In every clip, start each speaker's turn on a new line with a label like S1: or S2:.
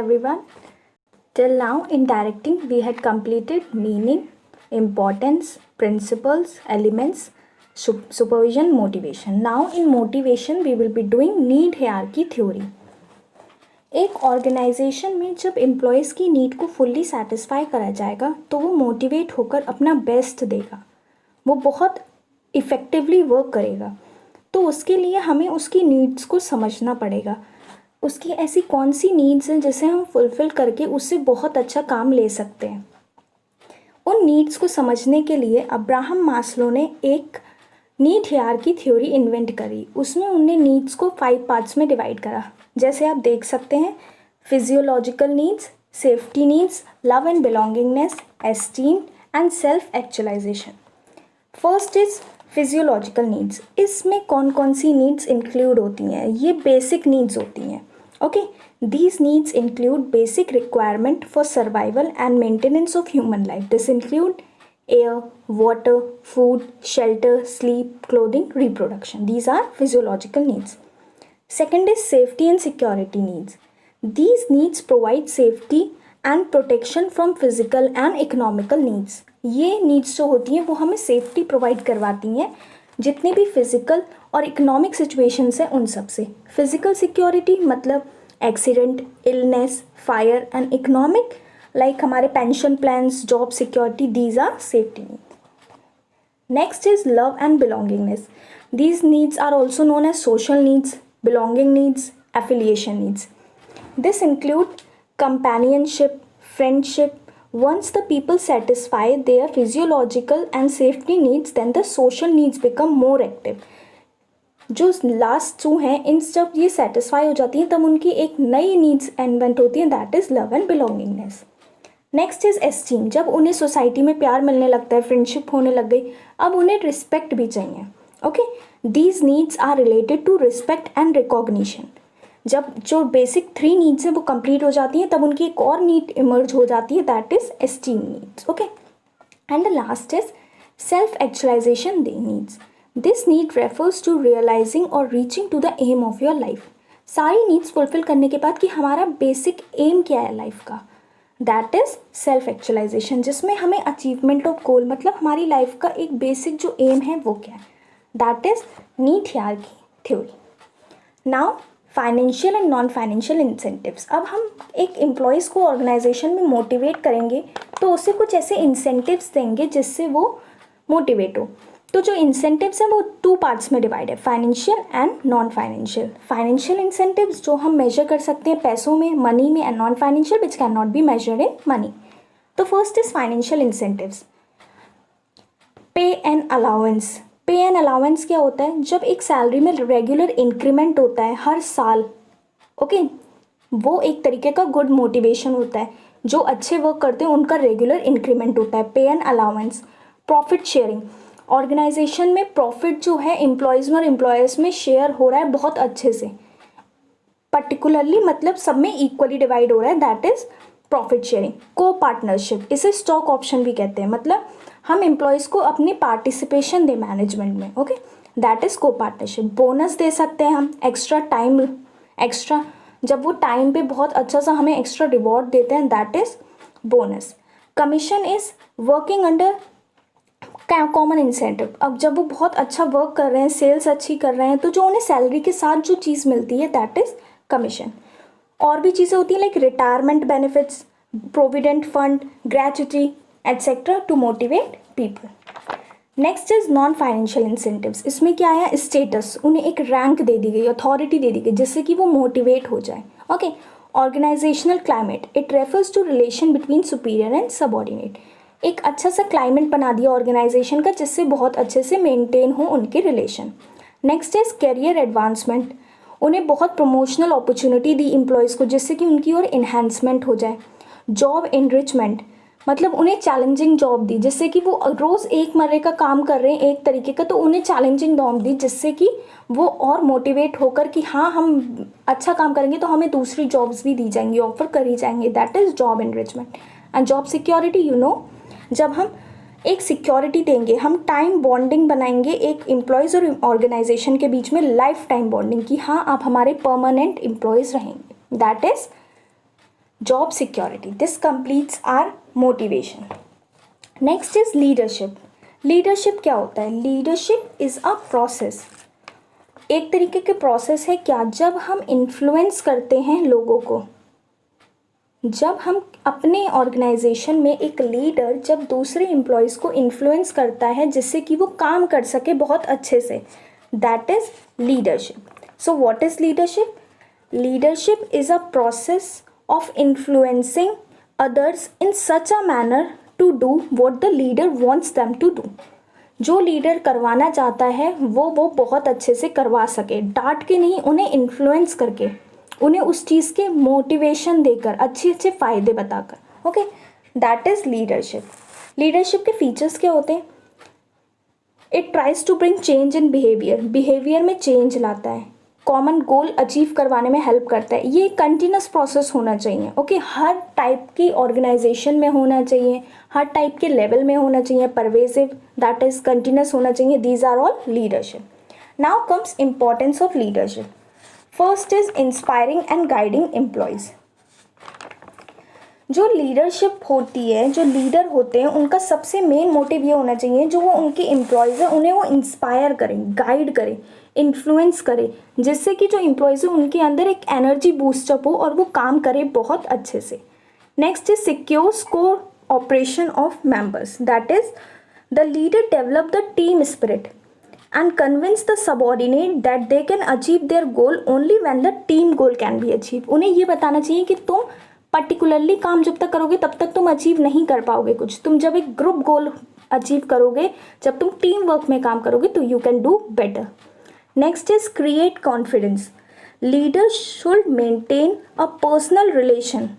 S1: everyone. Till now, in directing, we had completed meaning, importance, principles, elements, supervision, motivation. Now, in motivation, we will be doing need hierarchy theory. एक organisation में जब employees की need को fully satisfy करा जाएगा तो वो motivate होकर अपना बेस्ट देगा, वो बहुत इफ़ेक्टिवली वर्क करेगा. तो उसके लिए हमें उसकी नीड्स को समझना पड़ेगा. उसकी ऐसी कौन सी नीड्स हैं जिसे हम फुलफ़िल करके उससे बहुत अच्छा काम ले सकते हैं. उन नीड्स को समझने के लिए अब्राहम मास्लो ने एक नीड हायरार्की थ्योरी इन्वेंट करी. उसमें उनने नीड्स को 5 पार्ट्स में डिवाइड करा. जैसे आप देख सकते हैं, physiological needs, safety needs, love and belongingness, esteem and self actualization. First is physiological needs. इसमें कौन कौन सी नीड्स इंक्लूड होती हैं? ये बेसिक नीड्स होती हैं. Okay, these needs include basic requirement for survival and maintenance of human life. This include air, water, food, shelter, sleep, clothing, reproduction. These are physiological needs. Second is safety and security needs. These needs provide safety and protection from physical and economical needs. ये needs जो होती हैं वो हमें safety provide करवाती हैं जितने भी फिजिकल और इकोनॉमिक सिचुएशंस हैं उन सब से. फिजिकल सिक्योरिटी मतलब accident, illness, fire, and economic like हमारे pension plans, job security, these are safety needs. Next is love and belongingness. These needs are also known as social needs, belonging needs, affiliation needs. This include companionship, friendship. Once the people satisfy their physiological and safety needs, then the social needs become more active. जो last 2 हैं, इन जब ये satisfy हो जाती हैं तब उनकी एक नई नीड्स इन्वेंट होती हैं, that is love and belongingness. Next is esteem. जब उन्हें सोसाइटी में प्यार मिलने लगता है, फ्रेंडशिप होने लग गई, अब उन्हें रिस्पेक्ट भी चाहिए. Okay, these needs are related to respect and recognition. जब जो बेसिक 3 नीड्स हैं वो कंप्लीट हो जाती हैं तब उनकी एक और नीड इमर्ज हो जाती है, that is esteem needs. Okay, and the last is self actualization needs. This need refers to realizing और reaching to the aim of your life. सारी नीड्स फुलफिल करने के बाद कि हमारा बेसिक एम क्या है लाइफ का, दैट इज़ सेल्फ एक्चुअलाइजेशन, जिसमें हमें अचीवमेंट ऑफ गोल मतलब हमारी लाइफ का एक बेसिक जो एम है वो क्या है, that is need hierarchy theory. Now financial and non financial incentives. अब हम एक एम्प्लॉयज़ को ऑर्गेनाइजेशन में मोटिवेट करेंगे तो उसे कुछ ऐसे इंसेंटिव्स देंगे जिससे वो मोटिवेट हो. तो जो इंसेंटिव्स हैं वो 2 पार्ट्स में डिवाइड है, financial and non financial. Financial incentives जो हम मेजर कर सकते हैं पैसों में, मनी में, and non financial which can not be measured in money. तो फर्स्ट इज फाइनेंशियल इंसेंटिव्स. पे एंड अलाउंस. पे एंड अलाउंस क्या होता है? जब एक सैलरी में रेगुलर इंक्रीमेंट होता है हर साल, ओके, वो एक तरीके का गुड मोटिवेशन होता है. जो अच्छे वर्क करते हैं उनका रेगुलर इंक्रीमेंट होता है. Pay and allowance. Profit sharing. Organization में प्रॉफिट जो है एम्प्लॉयज़ में और एम्प्लॉयर्स में शेयर हो रहा है बहुत अच्छे से, पर्टिकुलरली मतलब सब में इक्वली डिवाइड हो रहा है, दैट इज़ प्रॉफिट शेयरिंग. को पार्टनरशिप, इसे स्टॉक ऑप्शन भी कहते हैं, मतलब हम एम्प्लॉयज़ को अपनी पार्टिसिपेशन दे मैनेजमेंट में, ओके, दैट इज़ को पार्टनरशिप. बोनस दे सकते हैं हम, एक्स्ट्रा टाइम, एक्स्ट्रा जब वो टाइम पे बहुत अच्छा सा हमें एक्स्ट्रा रिवॉर्ड देते हैं, that is bonus. Commission is working under common incentive. अब जब वो बहुत अच्छा वर्क कर रहे हैं, सेल्स अच्छी कर रहे हैं, तो जो उन्हें सैलरी के साथ जो चीज़ मिलती है दैट इज़ कमीशन. और भी चीज़ें होती हैं like retirement benefits, provident fund, gratuity etcetera to motivate people. Next is non financial incentives. इसमें क्या है? स्टेटस. उन्हें एक रैंक दे दी गई, अथॉरिटी दे दी गई जिससे कि वो मोटिवेट हो जाए. Okay, organizational climate. It refers to relation between superior and subordinate. एक अच्छा सा क्लाइमेट बना दिया ऑर्गेनाइजेशन का जिससे बहुत अच्छे से मेंटेन हो उनके relation. Next is career advancement. उन्हें बहुत प्रमोशनल अपॉर्चुनिटी दी एम्प्लॉयज़ को जिससे कि उनकी और इन्हेंसमेंट हो जाए. जॉब एनरिचमेंट मतलब उन्हें चैलेंजिंग जॉब दी जिससे कि वो रोज़ एक मर्रे का काम कर रहे हैं एक तरीके का, तो उन्हें चैलेंजिंग जॉब दी जिससे कि वो और मोटिवेट होकर कि हाँ हम अच्छा काम करेंगे तो हमें दूसरी जॉब्स भी दी जाएंगी, ऑफर करी जाएंगी, that is job enrichment. And job security, you know, जब हम एक सिक्योरिटी देंगे, हम टाइम बॉन्डिंग बनाएंगे एक एम्प्लॉयज़ और ऑर्गेनाइजेशन के बीच में, लाइफ टाइम बॉन्डिंग, कि हाँ आप हमारे परमानेंट एम्प्लॉयज़ रहेंगे, that is job security. This completes our motivation. Next is leadership. Leadership क्या होता है? Leadership is a process. एक तरीके के प्रोसेस है क्या, जब हम इन्फ्लुएंस करते हैं लोगों को, जब हम अपने ऑर्गेनाइजेशन में एक लीडर जब दूसरे एम्प्लॉयज़ को इन्फ्लुएंस करता है जिससे कि वो काम कर सके बहुत अच्छे से, that is leadership. So what is leadership? Leadership is a process of influencing others in such a manner to do what the leader wants them to do. जो लीडर करवाना चाहता है वो बहुत अच्छे से करवा सके, डांट के नहीं, उन्हें इन्फ्लुएंस करके, उन्हें उस चीज़ के मोटिवेशन देकर, अच्छे अच्छे फ़ायदे बताकर. Okay, that is leadership. Leadership के फीचर्स क्या होते हैं? It tries to bring change in behaviour. Behaviour में चेंज लाता है. कॉमन गोल अचीव करवाने में हेल्प करता है. ये कंटिन्यूस प्रोसेस होना चाहिए. ओके, हर टाइप की ऑर्गेनाइजेशन में होना चाहिए, हर टाइप के लेवल में होना चाहिए. परवेसिव, दैट इज़ कंटिन्यूस होना चाहिए. These are all leadership. Now comes importance of leadership. First is inspiring and guiding employees. जो लीडरशिप होती है, जो लीडर होते हैं, उनका सबसे मेन मोटिव ये होना चाहिए, जो वो उनके एम्प्लॉयज़ हैं उन्हें वो इंस्पायर करें, गाइड करें, इन्फ्लुएंस करें, जिससे कि जो एम्प्लॉयज़ हैं उनके अंदर एक एनर्जी बूस्टअप हो और वो काम करें बहुत अच्छे से. Next is secures cooperation of members. That is the leader develop the team spirit and convince the subordinate that they can achieve their goal only when the team goal can be achieved. उन्हें ये बताना चाहिए कि तुम particularly काम जब तक करोगे तब तक तुम अचीव नहीं कर पाओगे कुछ. तुम जब एक ग्रुप गोल अचीव करोगे, जब तुम टीम वर्क में काम करोगे तो you can do better. Next is create confidence. Leader should maintain a personal relation.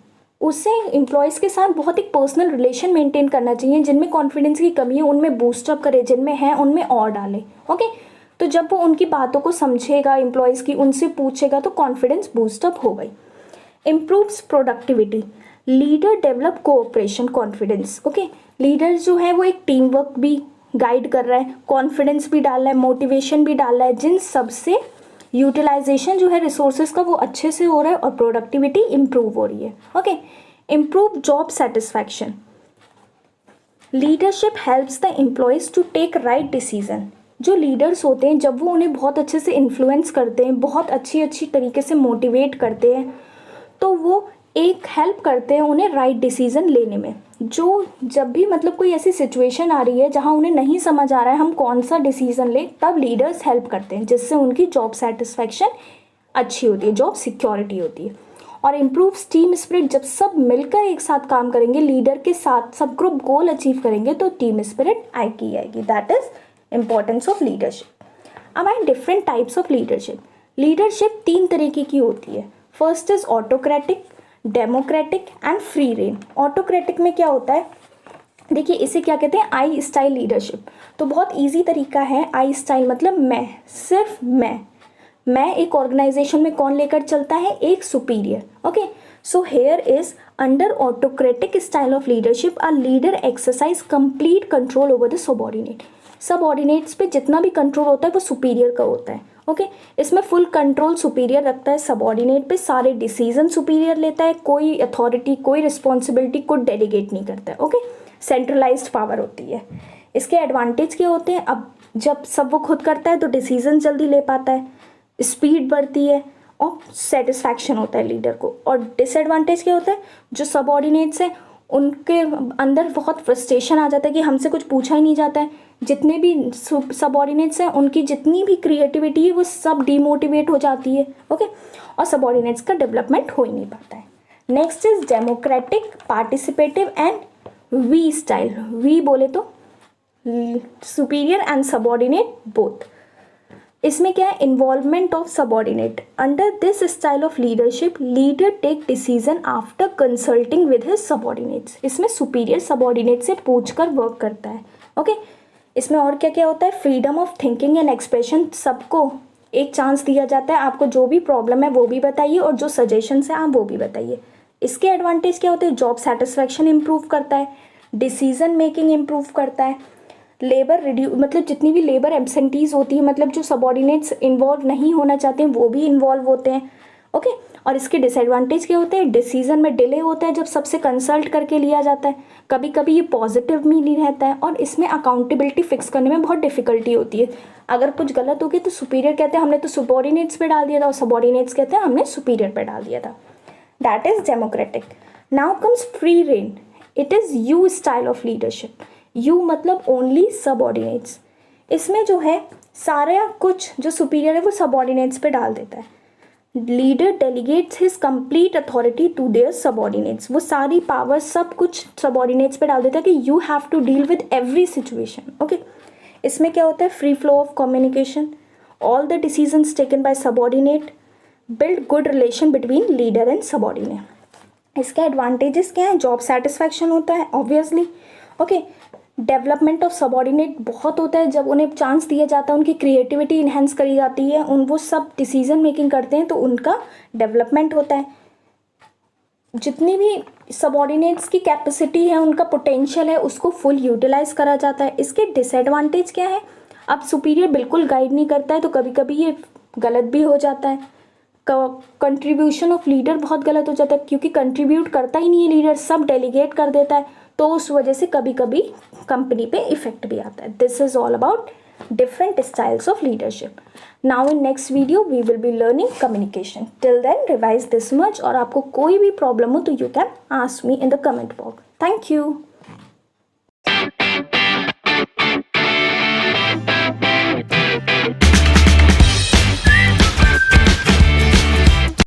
S1: उससे एम्प्लॉयज़ के साथ बहुत एक पर्सनल रिलेशन मेंटेन करना चाहिए. जिनमें कॉन्फिडेंस की कमी है उनमें बूस्टअप करे, जिनमें है उनमें और डाले. ओके, तो जब वो उनकी बातों को समझेगा एम्प्लॉयज़ की, उनसे पूछेगा, तो कॉन्फिडेंस बूस्टअप हो गई. Improves productivity. Leader develop cooperation confidence. Okay, leader जो है वो एक टीम वर्क भी गाइड कर रहा है, कॉन्फिडेंस भी डाल रहा है, मोटिवेशन भी डाल रहा है, जिन सबसे यूटिलाइजेशन जो है रिसोर्सेज का वो अच्छे से हो रहा है और प्रोडक्टिविटी इम्प्रूव हो रही है. Okay, improve job satisfaction. Leadership helps the employees to take right decision. जो लीडर्स होते हैं जब वो उन्हें बहुत अच्छे से इन्फ्लुएंस करते हैं, बहुत अच्छी तरीके से मोटिवेट करते हैं, तो वो एक हेल्प करते हैं उन्हें राइट डिसीज़न लेने में. जो जब भी मतलब कोई ऐसी सिचुएशन आ रही है जहाँ उन्हें नहीं समझ आ रहा है हम कौन सा डिसीज़न लें, तब लीडर्स हेल्प करते हैं, जिससे उनकी जॉब सेटिस्फैक्शन अच्छी होती है, जॉब सिक्योरिटी होती है. और इम्प्रूव टीम स्पिरिट. जब सब मिलकर एक साथ काम करेंगे, लीडर के साथ सब ग्रुप गोल अचीव करेंगे, तो टीम स्पिरिट आएगी. That is importance of leadership. अब आए different types of leadership. Leadership 3 तरीके की होती है. First is autocratic, democratic and free rein. Autocratic में क्या होता है? देखिए, इसे क्या कहते हैं? आई स्टाइल लीडरशिप. तो बहुत इजी तरीका है. आई स्टाइल मतलब मैं, सिर्फ मैं एक ऑर्गेनाइजेशन में कौन लेकर चलता है? एक superior. Okay, so here is under autocratic style of leadership a leader exercise complete control over the subordinate. Subordinates पे जितना भी कंट्रोल होता है वो सुपीरियर का होता है. ओके, इसमें फुल कंट्रोल सुपीरियर रखता है सबऑर्डिनेट पे. सारे डिसीजन सुपीरियर लेता है. कोई अथॉरिटी, कोई रिस्पॉन्सिबिलिटी को डेलीगेट नहीं करता है. ओके, सेंट्रलाइज्ड पावर होती है. इसके एडवांटेज क्या होते हैं? अब जब सब वो खुद करता है तो डिसीजन जल्दी ले पाता है, स्पीड बढ़ती है और सेटिस्फैक्शन होता है लीडर को. और डिसएडवांटेज क्या होता है? जो सबऑर्डिनेट्स हैं उनके अंदर बहुत फ्रस्ट्रेशन आ जाता है कि हमसे कुछ पूछा ही नहीं जाता है. जितने भी सबऑर्डिनेट्स हैं उनकी जितनी भी क्रिएटिविटी है वो सब डीमोटिवेट हो जाती है. ओके, और सबऑर्डिनेट्स का डेवलपमेंट हो ही नहीं पाता है. Next is democratic, participative and we style. We बोले तो सुपीरियर एंड सबऑर्डिनेट बोथ. इसमें क्या है? Involvement of subordinate. Under this style of leadership leader take decision after consulting with his subordinates. इसमें सुपीरियर सबऑर्डिनेट से पूछकर वर्क करता है. ओके, इसमें और क्या क्या होता है? Freedom of thinking and expression. सबको एक चांस दिया जाता है. आपको जो भी प्रॉब्लम है वो भी बताइए और जो सजेशंस है आप वो भी बताइए. इसके एडवांटेज क्या होते हैं? जॉब सेटिस्फैक्शन इंप्रूव करता है, डिसीजन मेकिंग इंप्रूव करता है, लेबर मतलब जितनी भी लेबर एब्सेंटीज होती है, मतलब जो सबऑर्डिनेट्स इन्वॉल्व नहीं होना चाहते हैं वो भी इन्वॉल्व होते हैं. ओके और इसके डिसएडवांटेज क्या होते हैं, डिसीजन में डिले होता है जब सबसे कंसल्ट करके लिया जाता है, कभी कभी ये पॉजिटिव भी नहीं रहता है, और इसमें अकाउंटेबिलिटी फिक्स करने में बहुत डिफिकल्टी होती है। अगर कुछ गलत हो गया तो सुपीरियर कहते हैं हमने तो सबॉर्डिनेट्स पे डाल दिया था, और सबॉर्डिनेट्स कहते हैं हमने सुपीरियर पे डाल दिया था। That is democratic. Now comes free rein, it is you style of leadership. You मतलब ओनली सबॉर्डिनेट्स। इसमें जो है सारा कुछ जो सुपीरियर है वो सबॉर्डिनेट्स पे डाल देता है। Leader delegates his complete authority to their subordinates, वो सारी पावर सब कुछ सबॉर्डिनेट्स पे डाल देता है कि you have to deal with every situation. Okay इसमें क्या होता है, free flow of communication, all the decisions taken by subordinate, build good relation between leader and subordinate. इसके एडवांटेजेस क्या हैं, जॉब सेटिस्फैक्शन होता है obviously. Okay development of subordinate बहुत होता है, जब उन्हें चांस दिया जाता है उनकी क्रिएटिविटी इन्हेंस करी जाती है, उन वो सब डिसीजन मेकिंग करते हैं तो उनका डेवलपमेंट होता है। जितनी भी सबॉर्डिनेट्स की कैपेसिटी है, उनका पोटेंशियल है, उसको फुल यूटिलाइज करा जाता है। इसके डिसएडवांटेज क्या है, अब सुपीरियर बिल्कुल गाइड नहीं करता है तो कभी कभी ये गलत भी हो जाता है। कंट्रीब्यूशन ऑफ लीडर बहुत गलत हो जाता है, क्योंकि कंट्रीब्यूट करता ही नहीं है लीडर, सब डेलीगेट कर देता है, तो उस वजह से कभी कभी कंपनी पे इफेक्ट भी आता है। This is all about different styles of leadership. Now in next video we will be learning communication. Till then revise this much, और आपको कोई भी प्रॉब्लम हो तो you can ask me in the comment box. Thank you.